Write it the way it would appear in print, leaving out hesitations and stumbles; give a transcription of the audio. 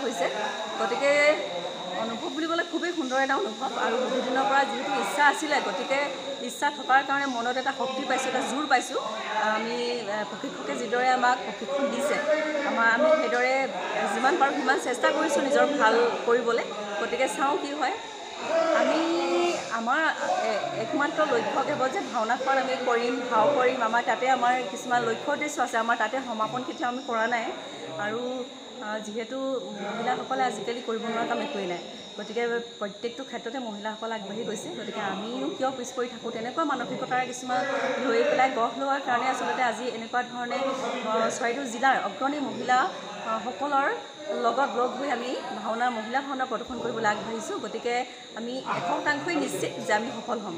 হৈছে গতিকে অনুভৱ বুলিবলৈ খুবেই সুন্দৰ এটা অনুভৱ আৰু বহুদিনৰ পৰা যিহেতু ইচ্ছা আছিলে গতিকে ইচ্ছা থকাৰ কাৰণে মনত এটা শক্তি পাইছোঁ এটা জোৰ পাইছোঁ আমি প্ৰশিক্ষকে যিদৰে আমাক প্ৰশিক্ষণ দিছে আমি সেইদৰে যিমান পাৰোঁ সিমান চেষ্টা কৰিছোঁ নিজৰ ভাল কৰিবলৈ গতিকে চাওঁ কি হয় আমি আমাৰ একমাত্ৰ লক্ষ্য কেৱল যে ভাওনাখন আমি কৰিম ভাও কৰিম আমাৰ তাতে আমাৰ কিছুমান লক্ষ্য উদ্দেশ্য আছে আমাৰ তাতে সমাপন কেতিয়াও আমি কৰা নাই আৰু যিহেতু মহিলাসকলে আজিকালি কৰিব নোৱাৰা কাম একোৱেই নাই গতিকে প্ৰত্যেকটো ক্ষেত্ৰতে মহিলাসকল আগবাঢ়ি গৈছে গতিকে আমিনো কিয় পিছ পৰি থাকোঁ তেনেকুৱা মানসিকতাৰে কিছুমান লৈ পেলাই গঢ় লোৱাৰ কাৰণে আচলতে আজি এনেকুৱা ধৰণে চৰাইদেউ জিলাৰ অগ্ৰণী মহিলাসকলৰ লগত লগ হৈ আমি মহিলা ভাওনা প্ৰদৰ্শন কৰিবলৈ আগবাঢ়িছোঁ গতিকে আমি 100% নিশ্চিত যে আমি সফল হ'ম